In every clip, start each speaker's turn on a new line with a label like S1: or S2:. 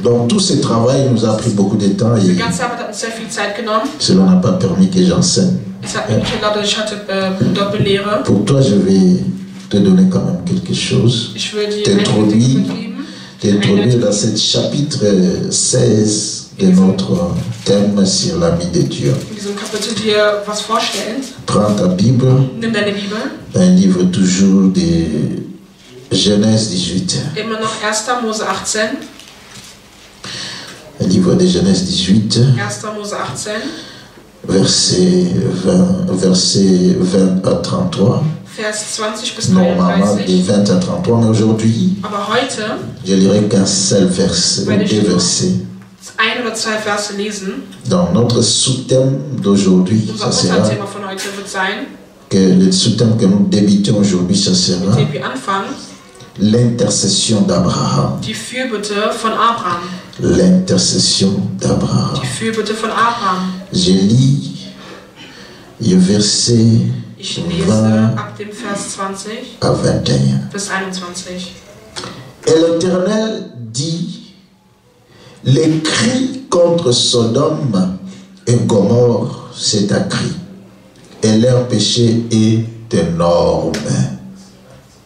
S1: Donc tout ce travail nous a pris beaucoup de temps et cela n'a pas permis que j'enseigne. Pour toi, je vais te donner quand même quelque chose. T'introduire dans ce chapitre 16 de notre thème sur l'ami de Dieu. Prends ta Bible, un livre toujours de Genèse 18. Un livre de Genèse 18, verset 20 à 33. Normalement de 20 à 33, mais aujourd'hui, je lirai qu'un seul verset, deux versets. Dans notre sous-thème d'aujourd'hui, ça sera que le sous-thème que nous débutons aujourd'hui, ça sera l'intercession d'Abraham. L'intercession d'Abraham. Je lis le verset 20 à 21. Et l'Éternel dit: les cris contre Sodome et Gomorrhe s'est accru, et leur péché est énorme.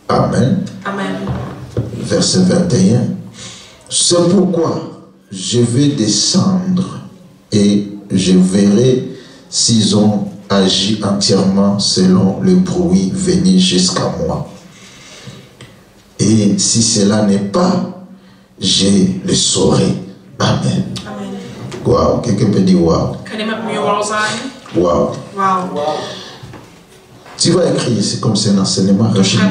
S1: Amen.
S2: Amen.
S1: Verset 21. C'est pourquoi je vais descendre et je verrai s'ils ont agi entièrement selon le bruit venu jusqu'à moi. Et si cela n'est pas, je le saurai. Amen.
S2: Amen.
S1: Wow, quelqu'un peut dire wow. Wow.
S2: Wow.
S1: Tu vas écrire, c'est comme c'est un enseignement rapidement.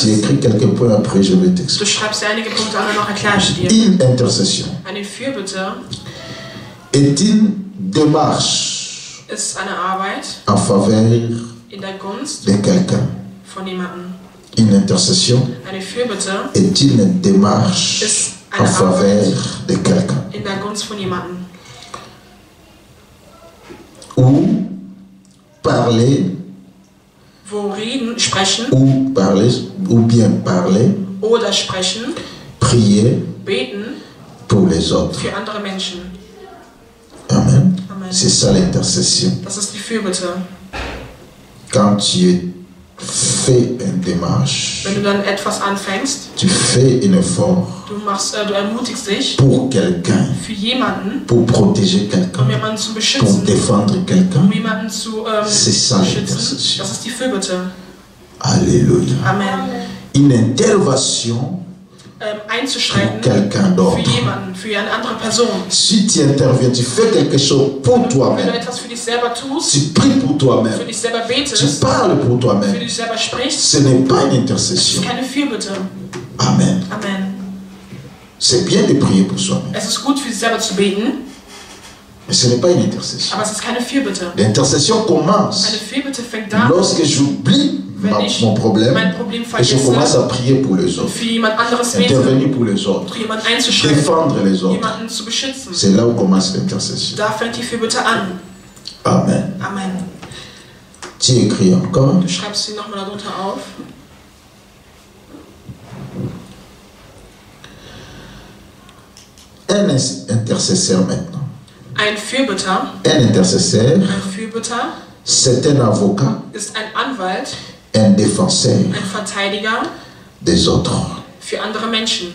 S1: Tu écris quelques points, après je vais t'expliquer. Une intercession est une démarche en faveur de quelqu'un. Une intercession est une démarche en faveur de quelqu'un. Ou parler, ou parler, ou bien parler,
S2: oder sprechen,
S1: prier,
S2: beten
S1: pour les autres.
S2: für andere Menschen.
S1: Amen.
S2: Amen.
S1: C'est ça l'intercession.
S2: Das ist die Fürbitte.
S1: Quand tu fais une démarche,
S2: Wenn du dann etwas anfängst,
S1: tu fais un effort
S2: du ermutigst dich
S1: pour quelqu'un,
S2: für jemanden,
S1: pour protéger quelqu'un,
S2: um jemanden zu
S1: pour
S2: beschützen,
S1: défendre quelqu'un.
S2: um jemanden zu
S1: C'est ça
S2: beschützen.
S1: l'intercession.
S2: Das ist die Fürbitte.
S1: Alléluia.
S2: Amen.
S1: Une intervention
S2: Einzuschreiten
S1: pour quelqu'un
S2: für
S1: d'autre.
S2: jemanden, für eine andere Person.
S1: Si tu interviens, tu fais quelque chose pour
S2: Wenn du
S1: toi-même.
S2: etwas für dich selber tust,
S1: Tu pries pour
S2: für
S1: toi-même.
S2: dich selber
S1: Tu
S2: betest,
S1: parles pour
S2: für
S1: toi-même.
S2: dich selber sprichst,
S1: Ce n'est pas une
S2: das
S1: intercession.
S2: ist keine Fürbitte.
S1: Amen.
S2: Amen.
S1: C'est bien de prier pour soi-même.
S2: Es ist gut, für sich selber zu beten,
S1: Mais ce n'est pas une intercession.
S2: aber es ist keine Fürbitte.
S1: L'intercession commence
S2: Eine Fürbitte fängt an,
S1: lorsque j'oublie
S2: wenn ich
S1: mon problème
S2: mein Problem
S1: et je commence
S2: vergesse
S1: à prier pour les
S2: und
S1: autres.
S2: für jemand anderes bete,
S1: Intervenir pour les autres.
S2: für jemanden einzuschreiten,
S1: Défendre les autres.
S2: jemanden zu beschützen.
S1: C'est là où commence l'intercession.
S2: Da fängt die Fürbitte an.
S1: Amen.
S2: Amen.
S1: Tu écris encore.
S2: Du schreibst sie nochmal darunter auf.
S1: Un intercesseur maintenant.
S2: Ein Fürbitter,
S1: Un intercesseur, c'est un avocat,
S2: ist ein Anwalt,
S1: un défenseur
S2: ein Verteidiger
S1: des autres.
S2: für andere Menschen.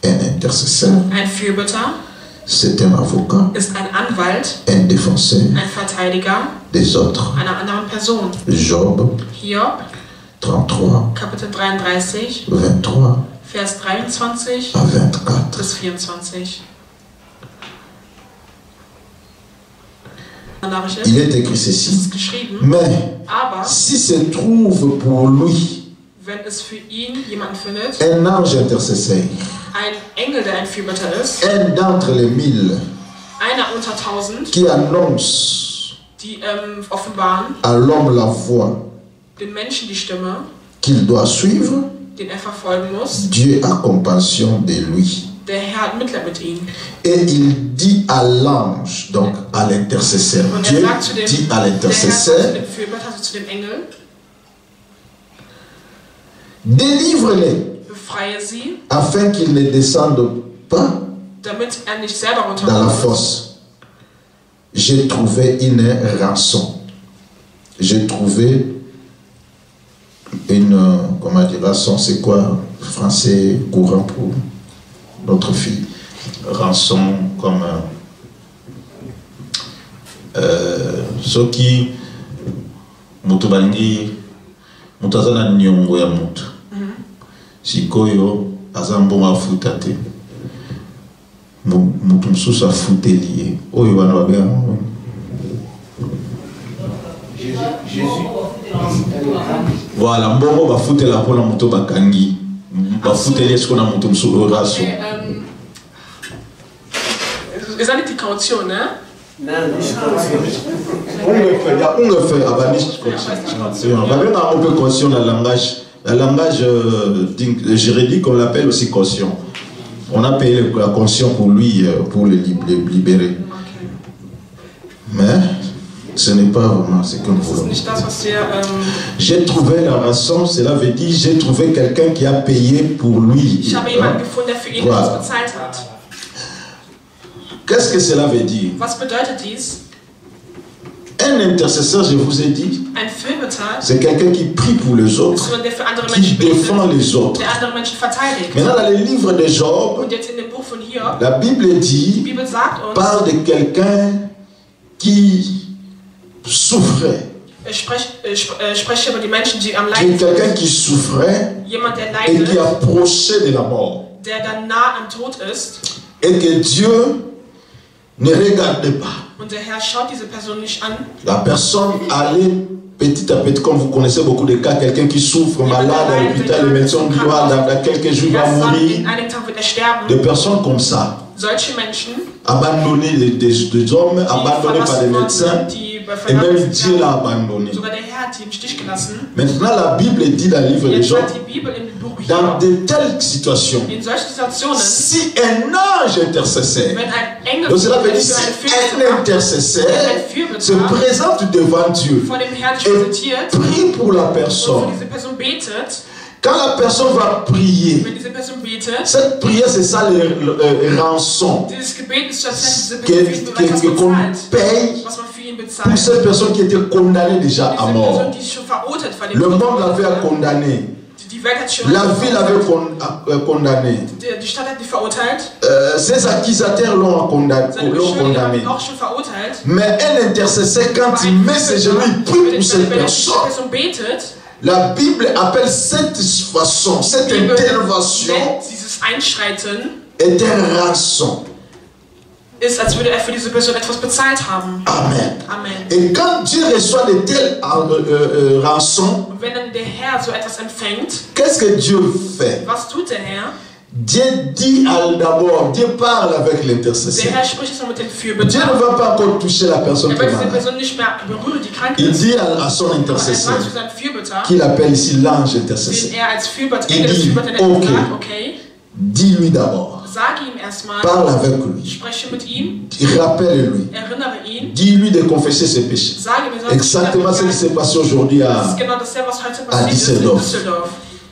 S1: Un intercesseur,
S2: Ein Fürbitter
S1: c'est un avocat,
S2: ist ein Anwalt,
S1: un défenseur
S2: ein Verteidiger
S1: des autres.
S2: einer anderen Person.
S1: Job
S2: Hiob,
S1: 33,
S2: Kapitel 33,
S1: 23
S2: Vers 23
S1: à 24.
S2: bis 24. Nachricht
S1: il
S2: ist.
S1: est écrit
S2: Es
S1: ceci.
S2: ist geschrieben,
S1: Mais
S2: aber
S1: si se trouve pour lui
S2: wenn es für ihn jemanden findet,
S1: un ange intercesseur,
S2: ein Engel, der ein Fürbitter ist,
S1: un d'entre les 1000
S2: einer unter 1000,
S1: qui annonce
S2: die offenbaren
S1: à l'homme la voie
S2: den Menschen die Stimme,
S1: qu'il doit suivre,
S2: den er verfolgen muss,
S1: Dieu a compassion de lui.
S2: der Herr hat Mitleid mit ihm.
S1: Et il dit à l'ange, donc à l'intercesseur.
S2: Und
S1: Dieu
S2: er sagt zu dem,
S1: dit à
S2: der Herr sagt zu
S1: l'intercesseur,
S2: dem Fürbitter, also zu dem Engel,
S1: délivre-les
S2: befreie sie,
S1: afin qu'ils ne descendent pas
S2: damit er nicht selber
S1: dans la
S2: runterkommt.
S1: fosse. J'ai trouvé une rançon. J'ai trouvé une, comment dire, rançon, c'est quoi, français courant pour notre fille. Rançon comme ceux qui mutu balingi mutu aza na nyongo ya mutu sikoyo aza mbongo afuta te mutu mosusu afuteli ye oyo wana babenga voilà mbongo bafutela mpona mutu bakangi bafuteli esiko na mutu mosusu oyo raso.
S2: Ist das nicht die Kaution, ne?
S3: Nein, nicht Kaution.
S1: Ungefähr, aber nicht caution. On peut caution le langage juridique, on l'appelle aussi caution. On a payé la caution pour lui, pour le libérer. Mais ce n'est pas vraiment ce que nous voulons. J'ai trouvé la rançon, cela veut dire j'ai trouvé quelqu'un qui a payé pour lui.
S2: Ich habe jemanden gefunden, der für ihn etwas bezahlt hat.
S1: Qu'est-ce que cela veut dire?
S2: Was bedeutet dies?
S1: Un intercesseur, je vous ai dit,
S2: Ein Fürbitter
S1: c'est quelqu'un qui prie pour les autres,
S2: ist jemand, der für andere
S1: qui
S2: Menschen
S1: défend
S2: betet,
S1: les autres.
S2: der andere Menschen verteidigt.
S1: Maintenant, dans le livre de Job,
S2: Und jetzt in dem Buch von Hiob,
S1: la Bible
S2: die
S1: dit,
S2: Bibel sagt uns,
S1: parle de quelqu'un qui souffrait.
S2: ich spreche über die Menschen, die am
S1: Qui
S2: Leiden
S1: est quelqu'un
S2: sind.
S1: qui souffrait
S2: Jemand, der
S1: et qui
S2: leidet,
S1: approchait de la mort.
S2: der dann nah am Tod ist.
S1: Et que Dieu ne regardait pas.
S2: Und der Herr schaut diese Person nicht an.
S1: La personne allait petit à petit, comme vous connaissez beaucoup de cas, quelqu'un qui souffre, malade à l'hôpital, le médecin dit, dans quelques jours il va mourir.
S2: In einigen Tagen wird er sterben.
S1: Des personnes comme ça,
S2: Solche Menschen,
S1: abandonnées des hommes, abandonnées par les médecins,
S2: die
S1: et même Dieu l'a abandonné.
S2: sogar der Herr hat sie im Stich gelassen.
S1: Maintenant, la Bible dit dans le livre de
S2: Jetzt
S1: Job,
S2: sagt die Bibel im Buch
S1: dans
S2: Hiob,
S1: de telles situations,
S2: in solchen Situationen,
S1: si un ange intercesseur,
S2: wenn ein Engel
S1: donc cela veut dire
S2: für
S1: si
S2: eine
S1: un
S2: Fürbitte
S1: intercesseur se
S2: se
S1: présente devant Dieu
S2: vor dem Herrn sich
S1: et
S2: präsentiert
S1: prie pour la
S2: und für
S1: personne,
S2: diese Person betet,
S1: quand la personne va prier,
S2: wenn diese Person betet,
S1: cette prière c'est ça le rançon
S2: dieses Gebet ist tatsächlich diese Person für ihn
S1: qu'on
S2: bezahlt,
S1: paye
S2: was man für ihn
S1: pour
S2: bezahlt.
S1: cette personne qui était condamnée déjà à
S2: Diese
S1: mort.
S2: Person, die schon verurteilt war,
S1: Le monde l'avait condamné,
S2: die Welt hat schon
S1: la ville l'avait condamné,
S2: die Stadt hat die verurteilt,
S1: ses accusateurs l'ont
S2: seine Beschuldiger
S1: condamné.
S2: haben ihn auch schon verurteilt.
S1: Mais un intercesseur, quand il met ses genoux, il prie pour cette
S2: Wenn diese
S1: personne.
S2: Person betet,
S1: La Bible appelle cette façon, cette
S2: die Bibel
S1: intervention,
S2: nennt dieses Einschreiten,
S1: est un rançon.
S2: ist, als würde er für diese Person etwas bezahlt haben.
S1: Amen.
S2: Amen.
S1: Et quand Dieu reçoit de telles rançons,
S2: Und wenn dann der Herr so etwas empfängt,
S1: qu'est-ce que Dieu fait?
S2: was tut der Herr?
S1: Dieu dit d'abord, Dieu parle avec
S2: Der
S1: l'intercesseur.
S2: Herr spricht jetzt noch mit dem
S1: Dieu
S2: Fürbitter.
S1: ne va pas encore toucher la personne
S2: Er
S1: qui
S2: wird
S1: est
S2: diese
S1: malade.
S2: Person nicht mehr berühren, die krank
S1: Il
S2: ist.
S1: dit à son
S2: Aber er
S1: intercesseur,
S2: sagt zu seinem Fürbitter,
S1: qu'il appelle ici l'ange intercesseur,
S2: den er als Fürbitter,
S1: Il
S2: Engel des
S1: dit,
S2: Fürbitters nennt,
S1: okay.
S2: sagt, okay,
S1: dis-lui d'abord,
S2: sage ihm erstmal,
S1: parle avec lui,
S2: spreche mit ihm,
S1: rappelle-lui,
S2: erinnere ihn,
S1: dis-lui de confesser ses péchés.
S2: sage ihm, er soll
S1: Exactement ce qui s'est passé aujourd'hui
S2: Das
S1: à...
S2: ist genau dasselbe, was heute passiert ist in
S1: Düsseldorf.
S2: Düsseldorf.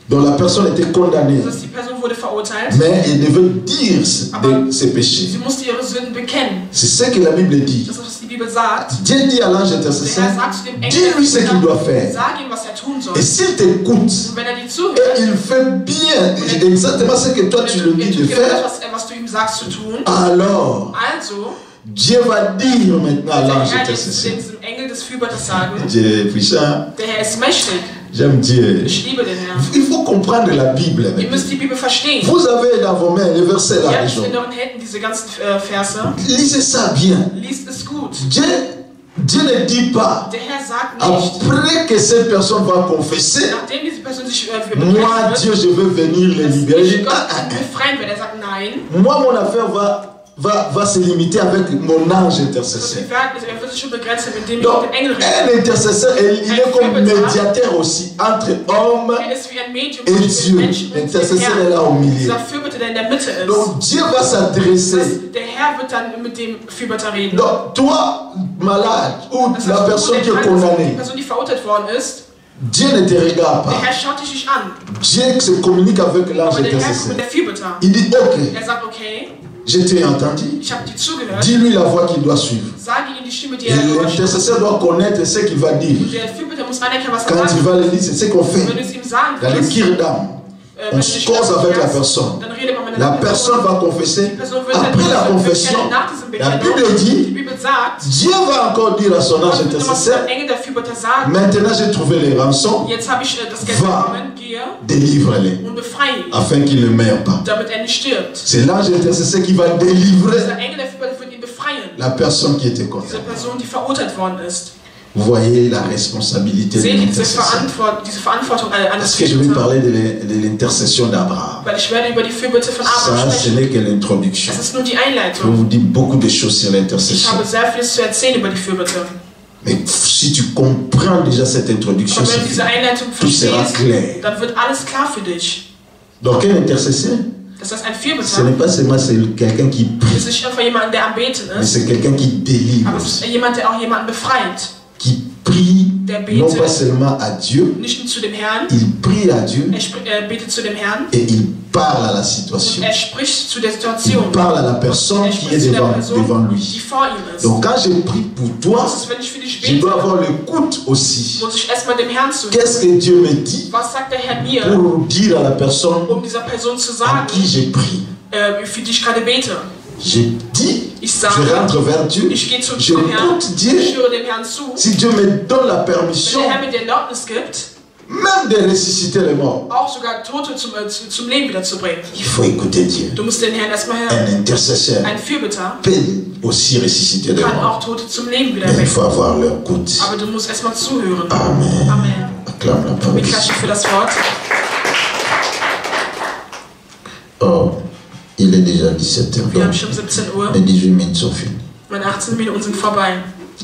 S1: dont la personne était condamnée,
S2: Das heißt, die Person wurde verurteilt,
S1: mais elle devait dire de ses péchés.
S2: sie musste ihre Sünden bekennen.
S1: C'est ce que la Bible dit.
S2: Das ist, was die Bibel sagt.
S1: Dieu dit à l'ange
S2: Der
S1: intercesseur,
S2: Herr sagt zu dem Engel,
S1: dis-lui ce qu'il doit faire.
S2: sag ihm, was er tun soll.
S1: Et s'il t'écoute,
S2: Und wenn er dir
S1: et
S2: zuhört,
S1: il fait bien exactement ce que toi tu le dis de
S2: genau
S1: faire,
S2: das, was du ihm sagst zu tun,
S1: alors
S2: also
S1: Dieu va dire maintenant à
S2: der
S1: l'ange
S2: Herr jetzt
S1: intercesseur.
S2: diesem Engel des Fürbitters sagen,
S1: Dieu est puissant,
S2: der Herr ist mächtig.
S1: j'aime Dieu.
S2: Ich liebe den Herrn.
S1: Il faut comprendre la Bible.
S2: Ihr müsst die Bibel verstehen.
S1: Vous avez dans vos mains les versets là.
S2: Ihr
S1: les
S2: habt
S1: gens.
S2: in euren Händen diese ganzen Verse.
S1: Lisez ça bien.
S2: Liest es gut.
S1: Dieu Dieu ne dit pas,
S2: Der Herr sagt nicht,
S1: après que cette personne va confesser,
S2: nachdem diese Person sich
S1: moi Dieu je veux venir les libérer. Il dit,
S2: Gott befreien wird. Er sagt nein.
S1: moi mon affaire va se limiter avec mon ange intercesseur.
S2: Er wird sich schon begrenzen, indem ich
S1: Donc,
S2: den Engel rede.
S1: un intercesseur, il est comme médiateur aussi entre homme
S2: Er ist wie ein Medium
S1: et
S2: zwischen
S1: Dieu.
S2: Menschen und dem
S1: L'intercesseur est
S2: Herrn.
S1: là au milieu.
S2: Dieser Fürbitter, der in der Mitte ist.
S1: Donc Dieu va s'adresser.
S2: Der Herr wird dann mit dem Fürbitter reden.
S1: Donc toi, malade, ou
S2: Das
S1: la
S2: heißt,
S1: personne qui est
S2: die
S1: condamnée,
S2: Person, die verurteilt worden ist,
S1: Dieu ne te regarde
S2: der
S1: pas.
S2: Herr schaut dich nicht an.
S1: Dieu se communique avec l'ange
S2: Aber der Herr kommt
S1: intercesseur.
S2: mit der Fürbitter.
S1: Il dit, ok,
S2: Er sagt, okay,
S1: je t'ai entendu.
S2: ich habe dir zugehört.
S1: Dis-lui la voix qu'il doit suivre.
S2: Sage ihm die Stimme, die
S1: Et
S2: er hört.
S1: l'intercesseur doit connaître ce qu'il va dire.
S2: Der Fürbitter muss anerkennen, was er
S1: Quand il
S2: sagt.
S1: va le dire, c'est ce qu'on fait.
S2: Wenn du es ihm sagen
S1: Dans le
S2: willst,
S1: kirdam, on se cause avec la personne.
S2: dann redet man mit
S1: La
S2: einer
S1: personne va confesser.
S2: Die Person wird
S1: Après la
S2: dann
S1: confession,
S2: nach diesem
S1: la
S2: Bekenntnis,
S1: Bible
S2: die
S1: dit,
S2: Bibel sagt,
S1: Dieu va encore dire à son ange
S2: Gott wird nochmal zu
S1: intercesseur,
S2: dem Engel der Fürbitter sagen,
S1: maintenant j'ai trouvé les rançons,
S2: jetzt habe ich das Geld
S1: Va.
S2: bekommen, gehe
S1: délivre-les,
S2: und befreie ihn,
S1: afin qu'il ne meure pas.
S2: damit er nicht stirbt.
S1: C'est l'ange intercesseur qui va délivrer
S2: Dieser Engel der Fürbitter wird ihn befreien.
S1: la personne qui était
S2: Diese
S1: condamnée.
S2: Person, die verurteilt worden ist.
S1: Vous voyez la responsabilité de
S2: Seht ihr diese
S1: l'intercesseur.
S2: Verantwortung an
S1: Parce
S2: das
S1: que je vais
S2: Fürbitter?
S1: parler de l'intercession d'Abraham.
S2: Weil ich werde über die Fürbitte von Abraham
S1: Ça, ce
S2: sprechen.
S1: n'est que l'introduction.
S2: Das ist nur die
S1: Je
S2: Einleitung.
S1: vous dis beaucoup de choses sur
S2: Ich
S1: l'intercession.
S2: habe sehr vieles zu erzählen über die Fürbitte.
S1: Mais si tu comprends déjà cette introduction,
S2: Aber wenn du diese Einleitung
S1: tout sera
S2: verstehst,
S1: clair.
S2: dann wird alles klar für dich.
S1: Donc un intercesseur,
S2: Das heißt, ein
S1: ce
S2: Fürbitter
S1: n'est pas seulement quelqu'un qui prie,
S2: ist nicht einfach jemand, der am Beten
S1: mais
S2: ist,
S1: c'est quelqu'un qui délivre,
S2: aber es ist jemand, der auch jemanden befreit.
S1: qui prie
S2: Der
S1: non
S2: betet
S1: pas seulement à Dieu,
S2: nicht nur zu dem Herrn,
S1: il prie à Dieu
S2: er betet zu dem Herrn
S1: et il parle à la
S2: und
S1: situation.
S2: er spricht zu der
S1: Il
S2: Situation.
S1: parle à la personne
S2: Er
S1: qui est
S2: spricht zu der
S1: devant
S2: Person, die
S1: lui.
S2: vor ihm ist.
S1: Donc quand je prie pour toi,
S2: Das ist, wenn ich für dich
S1: je dois
S2: bete,
S1: avoir l'écoute aussi.
S2: muss ich erstmal dem Herrn zuhören.
S1: Qu'est-ce que Dieu me dit
S2: Was sagt der Herr mir,
S1: pour dire à la personne
S2: um dieser Person zu
S1: à
S2: sagen,
S1: qui je prie?
S2: für die ich gerade bete?
S1: Je dis,
S2: Ich
S1: je
S2: sage,
S1: rentre vers Dieu,
S2: ich gehe zu dem Herrn,
S1: j'écoute Dieu.
S2: ich höre dem Herrn zu.
S1: Si Dieu me donne la
S2: Wenn
S1: permission,
S2: der Herr mir die Erlaubnis gibt,
S1: même de ressusciter les morts,
S2: auch sogar Tote zum Leben wiederzubringen.
S1: il faut écouter Dieu.
S2: Du musst den Herrn erstmal hören.
S1: Un intercesseur
S2: Ein Fürbitter
S1: peut aussi ressusciter les
S2: kann
S1: morts.
S2: auch Tote zum Leben
S1: Mais il
S2: wiederwecken.
S1: faut avoir l'écoute.
S2: Aber du musst erstmal zuhören.
S1: Amen.
S2: Amen.
S1: Acclame la parole.
S2: Wir klatschen für das Wort.
S1: Oh, il est déjà 17h.
S2: Wir haben schon 17 Uhr.
S1: Les 18 minutes sont finies.
S2: Meine 18 Minuten sind vorbei.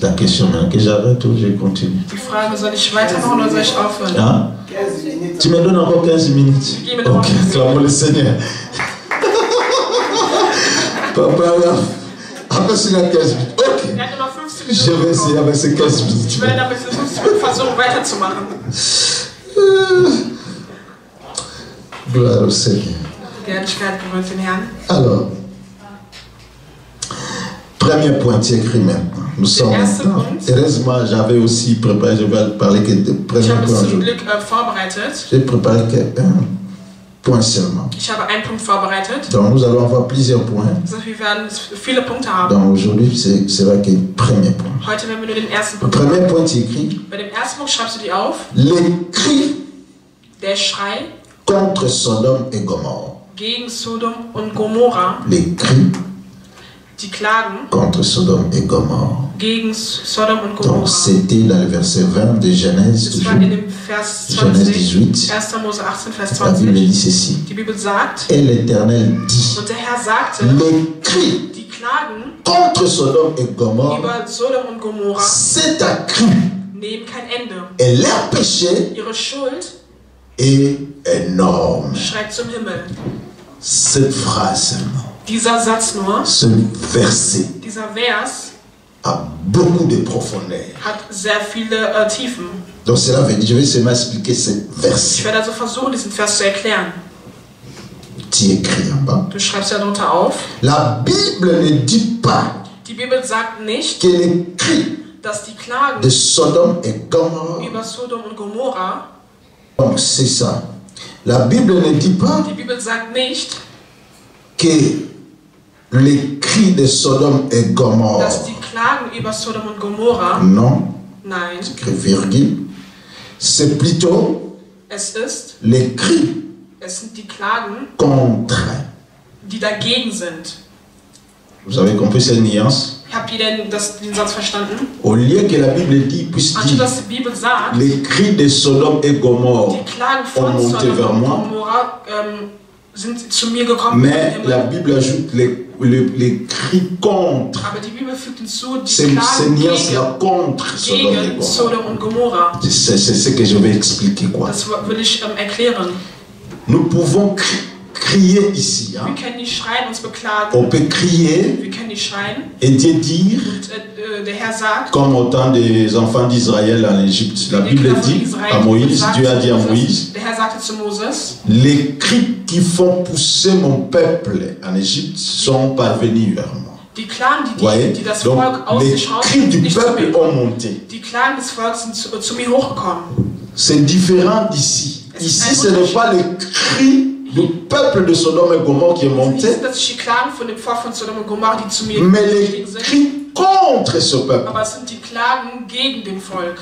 S1: La question maintenant, que j'arrête ou je continue?
S2: Die Frage, soll ich weitermachen oder soll ich aufhören?
S1: Hein?
S3: 15 minutes.
S1: Tu me donnes encore 15 minutes.
S2: Gib mir noch
S1: Ok,
S2: 15
S1: acclamons le Seigneur. Papa, là, après c'est la 15 minutes. Ok,
S2: Er hat immer 15
S1: je
S2: Minuten
S1: vais essayer
S2: bekommen.
S1: avec ces 15
S2: Ich
S1: minutes.
S2: werde damit 15 Minuten versuchen weiterzumachen.
S1: Gloire au Seigneur.
S2: Die Herrlichkeit gehört dem Herrn.
S1: Alors, premier point, tu écris maintenant. Nous sommes
S2: erste
S1: maintenant.
S2: Punkt.
S1: Heureusement, j'avais aussi préparé, je vais parler que de
S2: Ich
S1: premier
S2: habe es
S1: point.
S2: zum Glück vorbereitet.
S1: J'ai préparé qu'un point seulement.
S2: Ich habe einen Punkt vorbereitet.
S1: Donc, nous allons avoir plusieurs points.
S2: Also wir werden viele Punkte haben.
S1: Donc, aujourd'hui, c'est vrai que premier point.
S2: Heute werden wir nur den ersten
S1: Le
S2: Punkt
S1: premier
S2: haben.
S1: point, tu écris
S2: Bei dem ersten Punkt schreibst du die auf.
S1: les cris
S2: Der Schrei
S1: contre Sodome et Gomorrhe.
S2: gegen Sodom und Gomorra.
S1: Les cris
S2: Die Klagen
S1: contre Sodome et Gomorrhe.
S2: gegen Sodom und
S1: Donc,
S2: Gomorra.
S1: c'était dans le verset 20 de Genèse,
S2: Das war
S1: toujours.
S2: in dem Vers
S1: Genèse
S2: 20,
S1: 18.
S2: 1. Mose 18, Vers
S1: La Bible
S2: 20.
S1: dit ceci.
S2: Die Bibel sagt,
S1: Et l'Éternel dit,
S2: und der Herr sagte,
S1: les cris
S2: die Klagen
S1: contre Sodome et Gomorrhe,
S2: über Sodom und Gomorra
S1: c'est un cri.
S2: nehmen kein Ende.
S1: Et leur péché
S2: Ihre Schuld
S1: est énorme.
S2: schreit zum Himmel.
S1: Cette phrase seulement,
S2: Dieser Satz nur,
S1: ce verset
S2: dieser Vers,
S1: a beaucoup de profondeur.
S2: hat sehr viele Tiefen.
S1: Donc cela veut dire, je vais seulement expliquer ce
S2: Ich
S1: verset.
S2: werde also versuchen, diesen Vers zu erklären.
S1: Tu écris en bas.
S2: Du schreibst ja darunter auf.
S1: La Bible ne dit pas
S2: Die Bibel sagt nicht,
S1: que les cris
S2: dass die Klagen
S1: de Sodome et Gomorrhe,
S2: über Sodom und Gomorra,
S1: donc c'est ça. La Bible ne dit pas
S2: die Bibel sagt nicht,
S1: que les cris de Sodome et Gomorrhe,
S2: dass die Klagen über Sodom und Gomorra,
S1: non,
S2: nein,
S1: écrit virgule, c'est plutôt
S2: es ist,
S1: les cris
S2: es sind die Klagen,
S1: contre.
S2: die dagegen sind.
S1: Vous avez compris cette nuance?
S2: Habt Habt ihr denn den Satz verstanden?
S1: Au lieu que la Bible dit, puisse
S2: Anstatt
S1: dire,
S2: dass die Bibel sagt,
S1: les cris de Sodome et Gomorre
S2: die Klagen
S1: ont
S2: von
S1: monté vers
S2: Sodom und
S1: moi,
S2: Gomorra sind zu mir gekommen.
S1: mais la Bible ajoute les cris contre.
S2: Aber die Bibel fügt hinzu, die
S1: C'est
S2: Klagen
S1: là contre Sodome et
S2: gegen
S1: Gomorre.
S2: Sodom und Gomorra.
S1: C'est ce que je vais expliquer quoi.
S2: Das will ich erklären.
S1: Nous pouvons crier ici. Hein?
S2: Wir können nicht schreien, uns beklagen.
S1: On peut crier
S2: Wir können nicht schreien.
S1: et Dieu dire,
S2: Und der Herr sagt,
S1: comme au temps des enfants d'Israël en Égypte, la Bible dit à Moïse, Dieu a dit à Moïse,
S2: der Herr sagte zu Moses,
S1: les cris qui font pousser mon peuple en Égypte sont parvenus vers moi.
S2: die Klagen, die das
S1: Donc,
S2: Volk
S1: les
S2: ausgeschaut
S1: cris du
S2: nicht zu
S1: peuple
S2: mir.
S1: ont monté.
S2: Die Klagen des Volkes sind zu mir hochgekommen.
S1: C'est différent d'ici. Ici, ce n'est pas les cris du peuple de Sodome et Gomorre qui est monté,
S2: Nicht, dass ich die Klagen von dem Volk von Sodom und Gomorra, die zu mir
S1: mais les
S2: gestiegen sind,
S1: cris contre ce peuple.
S2: aber es sind die Klagen gegen den Volk.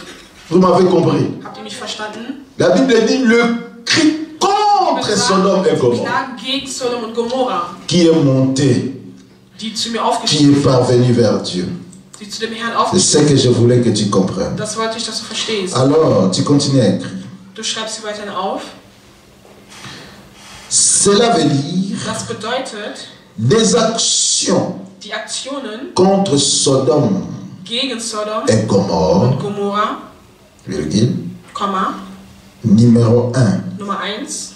S1: Vous m'avez compris?
S2: Habt ihr mich verstanden?
S1: La Bible dit le cri contre Sodome et
S2: Die
S1: Gomorre
S2: Klagen gegen Sodom und Gomorra,
S1: qui est monté,
S2: die zu mir
S1: qui
S2: aufgestiegen
S1: est parvenu vers Dieu.
S2: die zu dem Herrn
S1: C'est ce
S2: aufgestiegen
S1: que je voulais que tu comprennes.
S2: Das wollte ich, dass du verstehst.
S1: Alors, tu continues à écrire.
S2: Du schreibst sie weiterhin auf.
S1: Cela veut dire
S2: Das bedeutet,
S1: des actions
S2: die Aktionen
S1: contre Sodome
S2: gegen Sodom
S1: et Gomorre,
S2: und Gomorra,
S1: virgule,
S2: Komma,
S1: numéro 1,
S2: Nummer 1,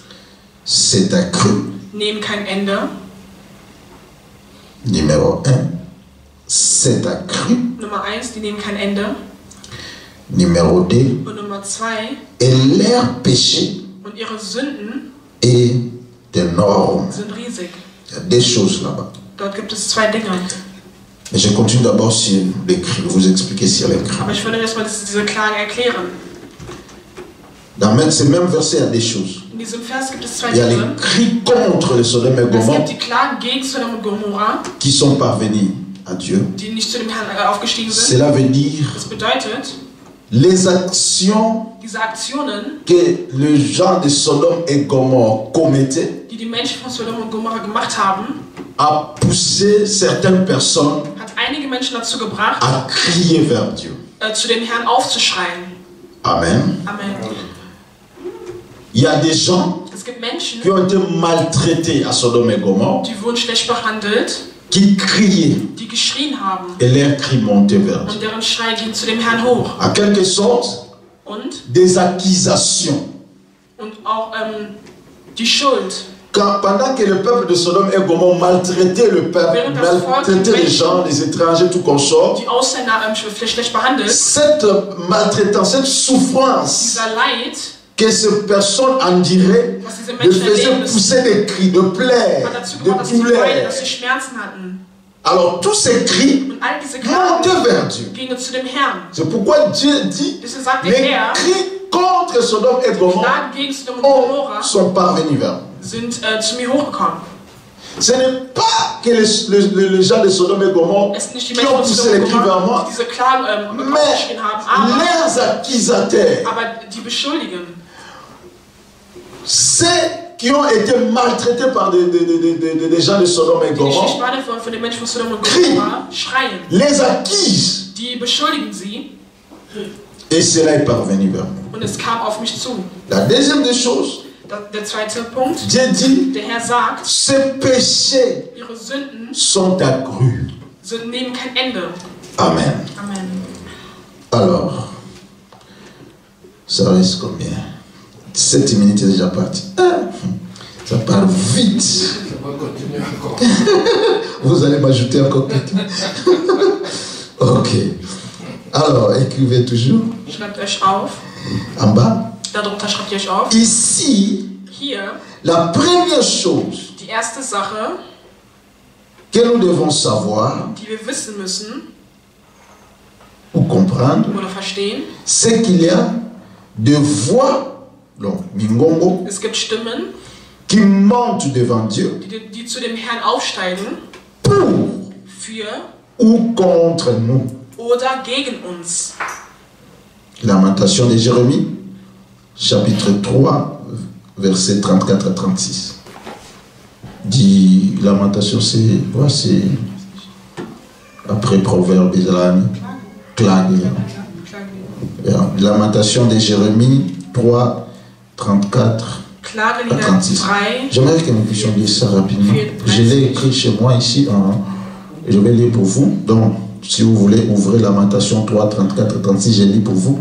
S1: c'est accru.
S2: nehmen kein Ende.
S1: Numéro 1, c'est accru.
S2: Nummer 1, die nehmen kein Ende.
S1: Numéro 2,
S2: Und Nummer 2,
S1: et leur péché
S2: und ihre Sünden
S1: est énorme.
S2: sind riesig.
S1: Il y a des choses là-bas.
S2: Dort gibt es 2 Dinge.
S1: Mais je continue d'abord sur l'écrit, vous expliquer sur l'écrit.
S2: Aber ich würde erstmal diese Klagen erklären.
S1: Dans ces mêmes versets, il y a des choses.
S2: In diesem Vers gibt es 2
S1: Il y a les
S2: Dinge.
S1: cris contre le Sodome et
S2: Es
S1: Gomorre
S2: gibt die Klagen gegen Sodom und Gomorra,
S1: qui sont parvenus à Dieu.
S2: die nicht zu dem Herrn aufgestiegen sind.
S1: Cela veut dire
S2: Das bedeutet,
S1: les actions
S2: diese Aktionen,
S1: que les gens de Sodome et Gomorre commettaient
S2: die die Menschen von Sodom und Gomorra gemacht haben,
S1: a poussé certaines personnes
S2: hat einige Menschen dazu gebracht,
S1: à crier vers Dieu.
S2: zu dem Herrn aufzuschreien.
S1: Amen.
S2: Amen.
S1: Il y a des gens
S2: Es gibt Menschen,
S1: qui ont été maltraités à Sodome et Gomorre,
S2: die wurden schlecht behandelt,
S1: qui criaient
S2: die geschrien haben
S1: et leurs cris montaient vers Dieu.
S2: und deren Schrei ging zu dem Herrn hoch.
S1: En quelque sorte,
S2: Und
S1: des accusations.
S2: auch die Schuld.
S1: Pendant que le peuple de Sodome et Gomorre maltraitait le peuple, maltraitait les gens, les étrangers, tout consort,
S2: Die Ausländer schlecht behandelt,
S1: cette maltraitance, cette souffrance
S2: dieser Leid,
S1: que ces personnes enduraient,
S2: was diese
S1: le
S2: Menschen
S1: faisaient
S2: erleben
S1: pousser des cris de plaie,
S2: hat dazu gebracht, dass
S1: de
S2: sie weinen,
S1: douleur.
S2: dass sie Schmerzen hatten.
S1: Alors tous ces cris
S2: Und all diese Klagen
S1: montaient vers Dieu.
S2: gingen zu dem Herrn.
S1: C'est pourquoi Dieu dit,
S2: Deswegen sagt der
S1: les
S2: Herr,
S1: cris contre Sodome et Gomorre
S2: Klagen gegen Sodom und Gomorra
S1: sont parvenus vers moi.
S2: sind zu mir hochgekommen.
S1: Ce n'est pas que les gens de Sodome et Gomorre
S2: Es sind nicht die
S1: qui
S2: Menschen
S1: ont
S2: von
S1: poussé
S2: Sodom
S1: les
S2: und
S1: cris vers
S2: Gomorra,
S1: moi,
S2: die diese Klagen
S1: mais
S2: aufgeschrien haben,
S1: leurs accusateurs,
S2: aber die beschuldigen.
S1: ceux qui ont été maltraités par des gens de Sodome et
S2: Die nicht
S1: Gomorre,
S2: behandelt wurden von den Menschen von Sodom und
S1: Crie.
S2: Gomorra, schreien.
S1: les accusent
S2: Die beschuldigen sie
S1: et cela est parvenu vers moi.
S2: und es kam auf mich zu.
S1: La deuxième des choses,
S2: Der zweite Punkt,
S1: Dieu dit,
S2: der Herr sagt,
S1: ces péchés
S2: ihre Sünden
S1: sont accrus.
S2: nehmen kein Ende.
S1: Amen.
S2: Amen.
S1: Alors, ça reste combien? 7 minutes est déjà parti. Ça part vite.
S3: On va continuer encore.
S1: Vous allez m'ajouter encore quelqu'un. Ok. Alors, écrivez toujours.
S2: Schreibt euch auf.
S1: En bas.
S2: Darunter schreibt ihr euch auf.
S1: Ici,
S2: Hier,
S1: la première chose
S2: die erste Sache,
S1: que nous devons savoir
S2: die wir wissen müssen
S1: ou comprendre,
S2: oder verstehen,
S1: c'est qu'il y a des voix, donc Mingongo,
S2: es gibt Stimmen,
S1: qui montent devant Dieu
S2: die zu dem Herrn aufsteigen,
S1: pour
S2: für
S1: ou contre nous.
S2: oder gegen uns.
S1: Lamentation de Jérémie, chapitre 3, versets 34 à 36. Dit Lamentation, c'est après Proverbe Islami, Klagelieder. Lamentation de Jérémie 3, 34 à 36. J'aimerais que nous puissions lire ça rapidement. Je l'ai écrit chez moi ici, je vais lire pour vous. Donc, si vous voulez, ouvrez Lamentation 3, 34 et 36, je lis pour vous.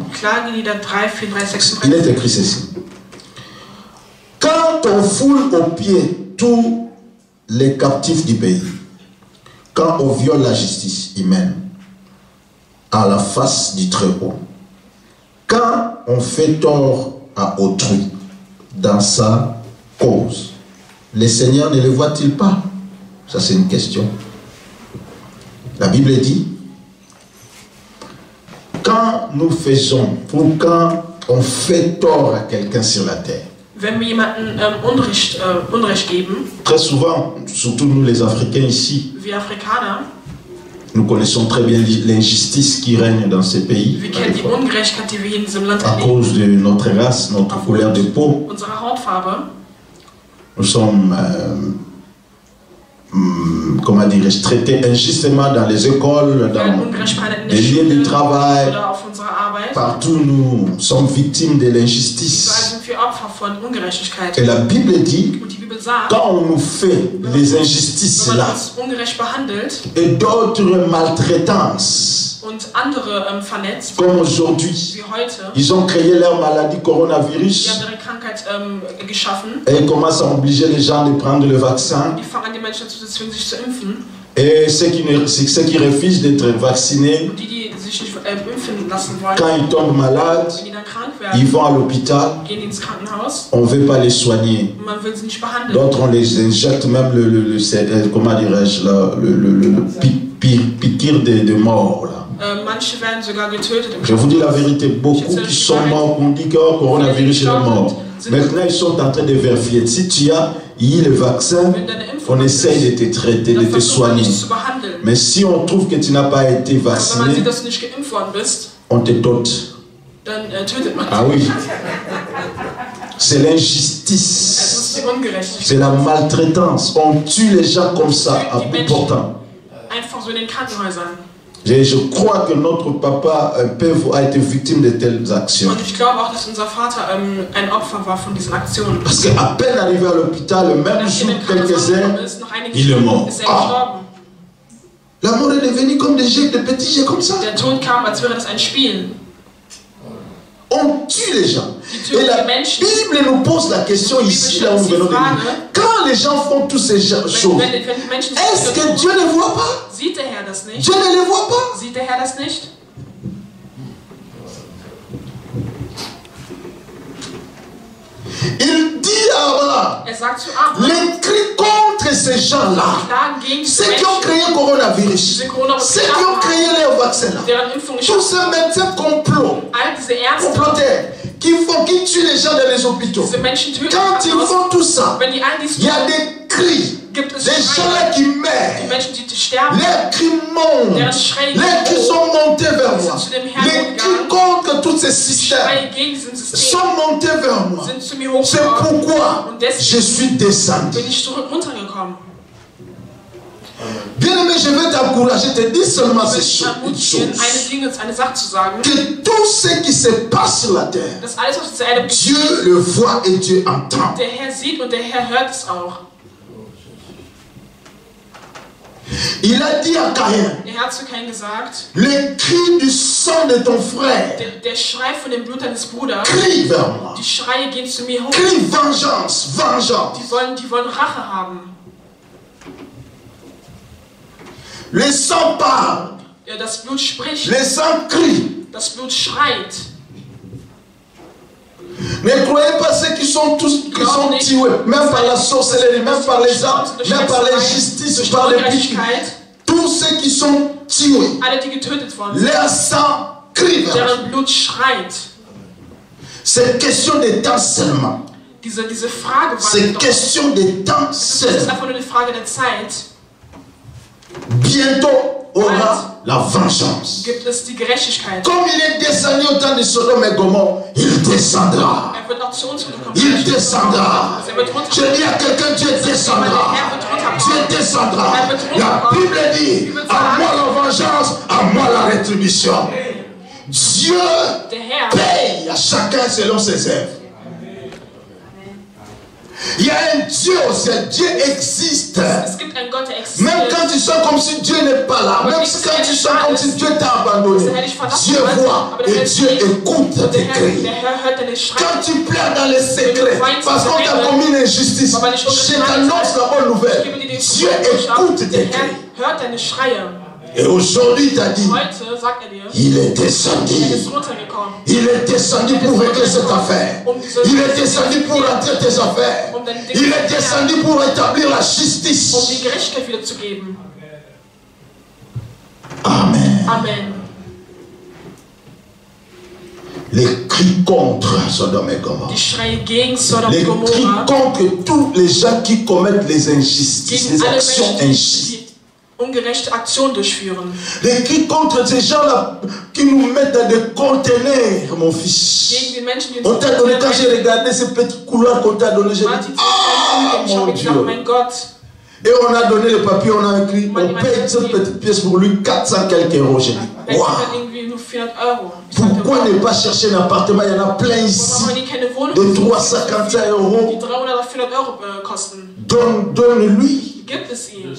S1: Il est écrit ceci. Quand on foule aux pieds tous les captifs du pays, quand on viole la justice humaine à la face du Très-Haut, quand on fait tort à autrui dans sa cause, le Seigneur ne le voit-il pas? Ça, c'est une question. La Bible dit, quand nous faisons, ou quand on fait tort à quelqu'un sur la terre,
S2: wenn wir jemandem Unrecht geben,
S1: très souvent, surtout nous les Africains ici,
S2: wir Afrikaner,
S1: nous connaissons très bien l'injustice qui règne dans ces pays
S2: wir kennen die Ungerechtigkeit, die wir hier in diesem Land
S1: à
S2: erleben,
S1: cause de notre race, notre couleur de peau.
S2: unsere Hautfarbe.
S1: Nous sommes, comment dirais-je, traités injustement dans les écoles, dans les lieux de travail.
S2: Oder auf unserer Arbeit.
S1: Partout, nous sommes victimes de
S2: Überall
S1: l'injustice.
S2: sind wir Opfer von Ungerechtigkeit.
S1: Et la Bible dit,
S2: Und die Bibel sagt,
S1: quand on nous fait les
S2: wenn
S1: injustices
S2: man
S1: là,
S2: uns ungerecht behandelt
S1: et d'autres maltraitances,
S2: und andere vernetzt,
S1: comme aujourd'hui,
S2: wie heute,
S1: ils ont créé leur maladie
S2: die
S1: coronavirus
S2: haben ihre Krankheit geschaffen,
S1: et ils commencent à obliger les gens de prendre le vaccin.
S2: die fangen an, die Menschen dazu zu zwingen, sich zu impfen.
S1: Et ceux qui refusent d'être vaccinés,
S2: Und die sich nicht impfen lassen wollen,
S1: quand ils tombent malades,
S2: wenn die dann krank
S1: ils
S2: werden,
S1: vont à l'hôpital,
S2: gehen ins Krankenhaus
S1: on ne veut pas les soigner.
S2: und man will sie nicht behandeln.
S1: D'autres, on les injecte même comment dirais-je, le piqûre de mort. Là.
S2: Manche werden sogar getötet im
S1: Je vous dis la vérité, beaucoup qui sont morts, on dit que le coronavirus est mort. Maintenant, ils sont en train de vérifier. Si tu as eu le vaccin, on essaye de te traiter, de te soigner. Mais si on trouve que tu n'as pas été
S2: Aber wenn man
S1: vacciné,
S2: sieht, dass du nicht geimpft worden bist,
S1: on te dote.
S2: dann tötet man
S1: Ah
S2: dich.
S1: oui. C'est
S2: Es
S1: l'injustice.
S2: ist die Ungerechtigkeit.
S1: C'est la maltraitance. On tue les gens comme ça à bout portant.
S2: Einfach so in den Krankenhäusern.
S1: Je crois que notre papa, un père, a été victime de telles actions.
S2: Und ich glaube auch, dass unser Vater ein Opfer war von diesen Aktionen.
S1: Parce qu'à peine arrivé à l'hôpital, le même
S2: Nachdem
S1: jour,
S2: er in den
S1: quelques
S2: Krankenhaus
S1: heures,
S2: gekommen ist, nach einigen
S1: il est
S2: Stunden
S1: mort.
S2: ist er gestorben.
S1: La mort est devenue comme des jets, des petits jets comme ça.
S2: Der Tod kam, als wäre das ein Spiel.
S1: On tue les gens.
S2: Die
S1: Et
S2: töten
S1: la
S2: die Menschen.
S1: Bible nous pose la question ici, là où nous venons de lire. Quand les gens font toutes ces choses,
S2: Wenn die Menschen
S1: est-ce que Dieu ne voit pas?
S2: sieht der Herr das nicht?
S1: Dieu ne les voit pas.
S2: Sieht der Herr das nicht?
S1: Il dit à Abraham,
S2: Er sagt zu Abraham,
S1: les cris contre ces gens-là,
S2: klagen gegen diese
S1: ceux qui ont
S2: Menschen,
S1: créé le coronavirus,
S2: diese Coronavirus
S1: ceux qui ont créé les vaccins, là,
S2: deren Impfung
S1: tous
S2: geschaffen
S1: ces médecins complots,
S2: all diese Ärzte,
S1: complotaires, qui tuent les gens dans les hôpitaux.
S2: diese Menschen töten.
S1: Quand ils font tout ça,
S2: Wenn die all dies
S1: il y a
S2: tun,
S1: des cris,
S2: gibt es
S1: des gens là
S2: Schreie,
S1: qui
S2: die
S1: meurent.
S2: Menschen, die sterben,
S1: Les cris montent,
S2: deren Schreie
S1: les cris sont montés vers moi.
S2: sind zu dem Herrn
S1: Les cris
S2: gegangen,
S1: contre tous ces systèmes
S2: Schreie gegen diesen System,
S1: sont montés vers moi.
S2: sind zu mir
S1: C'est
S2: hochgekommen.
S1: pourquoi
S2: Und deswegen
S1: je suis descendu.
S2: bin ich runtergekommen.
S1: Bien-aimé, je vais t'encourager, te dire seulement
S2: Ich
S1: ces
S2: will dich ermutigen,
S1: choses.
S2: eine Sache zu sagen,
S1: Que tout ce qui se passe sur la terre,
S2: dass alles, was auf dieser Erde
S1: Dieu
S2: geschieht,
S1: le voit et Dieu entend.
S2: der Herr sieht und der Herr hört es auch.
S1: Il a dit à Caïn,
S2: Er hat zu Kain gesagt,
S1: le cri du sang de ton frère,
S2: der Schrei von dem Blut deines Bruders,
S1: crie vers moi.
S2: die Schreie gehen zu mir hoch,
S1: Crie vengeance, vengeance.
S2: die wollen Rache haben.
S1: Le sang parle,
S2: Ja, das Blut spricht,
S1: le sang crie.
S2: das Blut schreit.
S1: Ne croyez pas ceux qui sont tous qui sont tués, même par la sorcellerie, même par les armes, même par l'injustice, par les piques. Tous ceux qui sont tués,
S2: Alle, die getötet worden sind,
S1: leur sang crie vers moi.
S2: deren Blut schreit.
S1: C'est question de temps seulement.
S2: Diese Frage war
S1: C'est
S2: doch,
S1: question de temps
S2: das ist
S1: seulement.
S2: einfach nur eine Frage der Zeit.
S1: Bientôt aura la vengeance.
S2: Gibt es die Gerechtigkeit.
S1: Comme il est descendu au temps de Sodome et Gomorrhe, il descendra.
S2: Er wird auch zu uns zurückkommen.
S1: Il descendra.
S2: Er wird runter.
S1: Je dis à quelqu'un, Dieu
S2: Der
S1: descendra.
S2: Herr wird runterkommen.
S1: Dieu descendra. La Bible dit, à moi la vengeance, à moi la rétribution. Dieu paye à chacun selon ses œuvres. Il y a un Dieu au ciel. Dieu existe. Même quand tu sens comme si Dieu n'est pas là, même quand tu sens comme si Dieu t'a abandonné, Dieu voit et Dieu écoute tes cris. Quand tu pleures dans les secrets parce qu'on t'a commis une injustice, je t'annonce la bonne nouvelle. Dieu écoute tes cris. Et aujourd'hui, il t'a dit, il est descendu. Il est descendu pour régler cette affaire. Il est descendu pour rentrer tes affaires. Il est descendu pour établir la justice. Amen.
S2: Amen.
S1: Les cris contre Sodome et Gomorrhe.
S2: Die Schreie gegen Sodom
S1: Les
S2: und
S1: cris
S2: Gomorra.
S1: contre tous les gens qui commettent les injustices,
S2: Gegen
S1: les
S2: alle
S1: actions
S2: Menschen,
S1: injustes.
S2: die ungerechte Aktionen durchführen.
S1: Les cris contre ces gens-là qui nous mettent dans des conteneurs, mon fils.
S2: Gegen die Menschen, die
S1: On t'a donné, quand j'ai regardé ces petits couloirs qu'on t'a donné, j'ai dit, ah
S2: ich
S1: mon
S2: habe
S1: Dieu.
S2: gedacht, mein Gott.
S1: Et on a donné le papier, on a écrit, on paye cette petite pièce pour lui 400 quelques euros. J'ai dit,
S2: Er
S1: waouh.
S2: kriegt dann irgendwie nur 400 Euro. Ich sagte,
S1: Pourquoi ne pas chercher un appartement? Il y en a plein ici.
S2: warum haben die keine Wohnung?
S1: De 350
S2: Die
S1: euros.
S2: 300 oder 400 Euro kosten.
S1: Donne-lui.
S2: Gibt es ihn.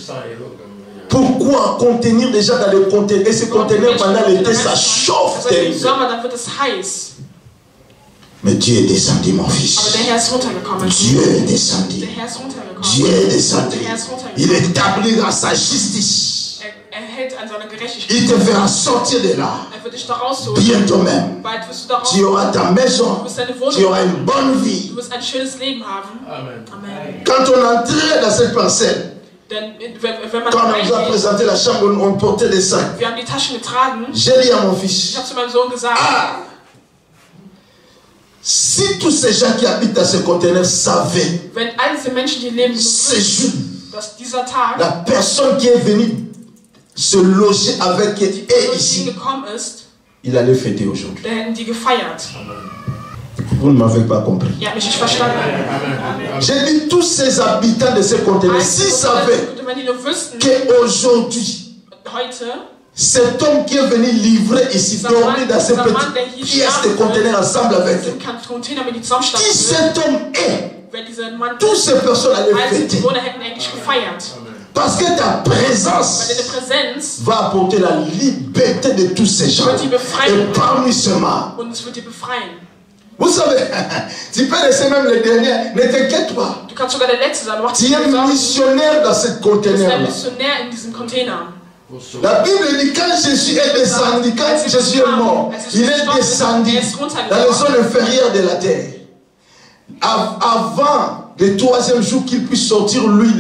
S1: Pourquoi contenir déjà dans les conteneurs? Et ces conteneurs pendant l'été, ça chauffe
S2: Also im
S1: tellement.
S2: Sommer, dann wird es heiß.
S1: Mais Dieu est descendu, mon
S2: Aber
S1: fils.
S2: der Herr ist runtergekommen.
S1: Dieu est descendu.
S2: Der Herr ist runtergekommen.
S1: Dieu est descendu.
S2: Der Herr ist runtergekommen.
S1: Il établira sa justice.
S2: Er hält an seiner Gerechtigkeit.
S1: Il te fera sortir de là.
S2: Er wird dich da rausholen.
S1: Bientôt même.
S2: Bald wirst du da
S1: Tu auras
S2: rausholen.
S1: ta maison.
S2: Du wirst deine Wohnung
S1: Tu auras
S2: haben.
S1: une bonne vie.
S2: Du wirst ein schönes Leben haben. Amen.
S1: Quand on entrait dans cette parcelle,
S2: Denn wenn man
S1: quand on nous a
S2: reingeht,
S1: présenté la chambre, on portait des sacs.
S2: wir haben die Taschen getragen.
S1: J'ai dit à mon
S2: Ich
S1: fils,
S2: habe zu meinem Sohn gesagt,
S1: si tous ces gens qui habitent dans ces conteneurs savaient
S2: wenn all diese Menschen, die leben,
S1: ce jour,
S2: dass dieser Tag,
S1: la personne qui est venue se loger avec
S2: die
S1: eux
S2: zu
S1: ici,
S2: ihnen gekommen ist,
S1: il allait fêter aujourd'hui.
S2: dann hätten die gefeiert.
S1: Vous ne m'avez pas compris.
S2: Ihr habt mich nicht verstanden.
S1: J'ai dit tous ces habitants de ces conteneurs, s'ils savaient
S2: Wenn die nur wüssten,
S1: qu'aujourd'hui,
S2: heute,
S1: cet homme qui est venu livrer ici, dormir dans ces petites pièces de conteneurs ensemble avec eux,
S2: im Container mit die
S1: qui
S2: zusammenstanden,
S1: cet homme est,
S2: wenn dieser Mann,
S1: toutes ces personnes allaient
S2: all diese
S1: fêter.
S2: Bewohner hätten eigentlich gefeiert.
S1: Parce que ta
S2: Weil
S1: présence
S2: deine Präsenz
S1: va apporter la liberté de tous ces gens. Et parmi ceux-là,
S2: und es wird dir befreien.
S1: vous savez, tu peux laisser même les derniers, ne t'inquiète pas.
S2: Du kannst sogar der Letzte sein. Du machst
S1: Tu
S2: dir
S1: es
S2: keine Sorgen.
S1: missionnaire dans ce
S2: Du bist ein
S1: conteneur-là.
S2: Missionär in diesem Container.
S1: La Bible dit quand Jésus est descendu, quand Jésus est mort, il est descendu dans les zones inférieures de la terre. Avant le troisième jour qu'il puisse sortir, lui,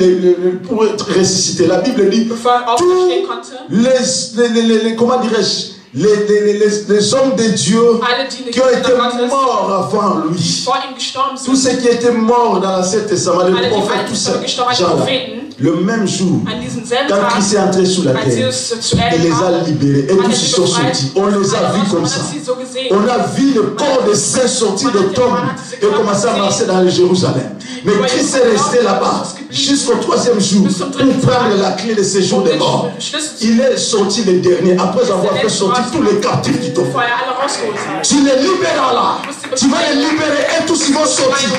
S1: pour être ressuscité. La Bible dit,
S2: Bevor er
S1: tous
S2: aufstehen konnte,
S1: comment dirais-je, les hommes de Dieu
S2: alle, die
S1: qui ont été
S2: Gottes
S1: morts avant lui,
S2: vor ihm gestorben
S1: tous
S2: sind,
S1: ceux qui étaient morts dans l'Ancien Testament, les
S2: alle, die
S1: prophètes,
S2: Alten
S1: tous ces
S2: gestorben, die
S1: gens-là,
S2: Propheten,
S1: le même jour,
S2: an diesem selben
S1: quand
S2: Tag,
S1: Christ est entré sous la
S2: als
S1: terre,
S2: Jesus zur
S1: il
S2: Erde
S1: les a
S2: kam,
S1: libérés et
S2: hat
S1: tous
S2: er
S1: ils
S2: sie
S1: sont
S2: befreit.
S1: sortis. On les a
S2: Alle
S1: vus
S2: raus,
S1: comme
S2: man
S1: ça.
S2: hat sie so gesehen.
S1: On a vu le corps de saints sortir de tombe et commencer à marcher dans le Jérusalem. Mais Christ est resté là-bas jusqu'au troisième jour pour prendre la clé de séjour des morts. Il est sorti le dernier après avoir fait sortir tous les captifs du tombeau.
S2: Bevor er alle rausgeholt hat.
S1: Tu les libéras là. Tu vas les libérer et tous ils vont sortir.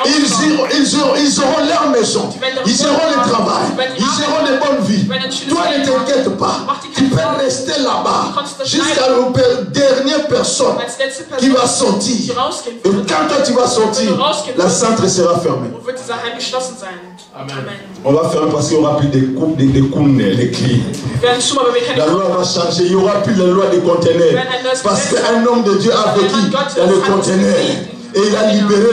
S1: Ils auront leur maison. Ils auront le travail. Ils auront de bonnes vies. Toi ne t'inquiète pas. Tu peux rester là-bas jusqu'à la dernière personne
S2: Als letzte
S1: qui
S2: Person,
S1: va sortir.
S2: die rausgehen
S1: Et
S2: wird,
S1: quand toi tu vas sortir, la centre sera fermée.
S2: und wird dieser Heim geschlossen sein. Amen.
S1: On va fermer parce qu'il n'y aura plus de coups, des clés.
S2: Wir werden zu, aber wir können
S1: La loi va changer. Il n'y aura plus la loi des conteneurs. Parce qu'un homme de Dieu a vécu dans le conteneur. Et il a libéré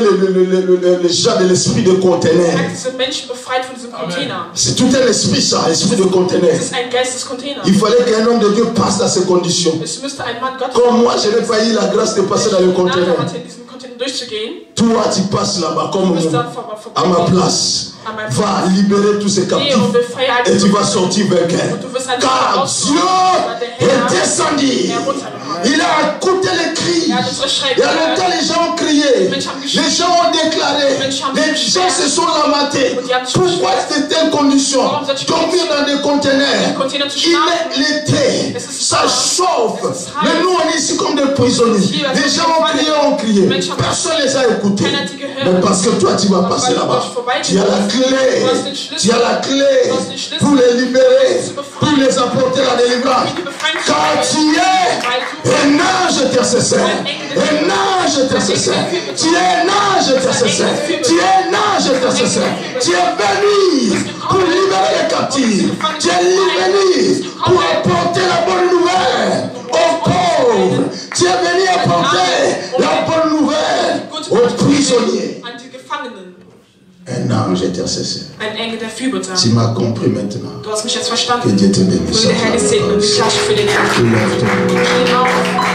S1: les gens de l'esprit de conteneur.
S2: diese Menschen befreit von diesem Container.
S1: C'est tout un esprit ça, esprit de conteneur.
S2: Es ist ein Geist des Containers.
S1: Il fallait qu'un homme de Dieu passe dans ces conditions.
S2: Es müsste ein Mann Gottes
S1: Comme moi, je n'ai pas eu la grâce de passer dans le conteneur.
S2: in diesem Container durchzugehen.
S1: Toi, tu passes là-bas comme
S2: Du bist
S1: moi,
S2: dann
S1: à ma place. va libérer tous ces captifs et tu vas sortir vainqueur. Car Dieu est descendu. Il a écouté les cris. Il y a longtemps, les gens ont crié. Les gens ont déclaré. Les gens se sont lamentés. Pourquoi de telles conditions? Dormir dans des conteneurs. Il est l'été. Ça chauffe. Mais nous, on est ici comme des prisonniers. Les gens ont crié. Personne ne les a écoutés. Mais parce que toi, tu vas passer là-bas. Tu as la clé. Tu as la clé pour les libérer, pour les apporter la délivrance. Car tu es un ange intercesseur. Un ange intercesseur. Tu es un ange intercesseur. Tu es un ange intercesseur. Tu es venu pour libérer les captifs. Tu es venu pour apporter la bonne nouvelle aux pauvres. Tu es venu apporter la bonne nouvelle aux prisonniers. Un ange intercesseur.
S2: Ein Engel der Fürbitter.
S1: Tu m'as compris maintenant.
S2: Du hast mich jetzt
S1: Que
S2: verstanden.
S1: Dieu te bénisse.
S2: Möge der Herr dich segnen und dich herrschen für den Herrn.
S1: Lève ton nom.
S2: Steh auf.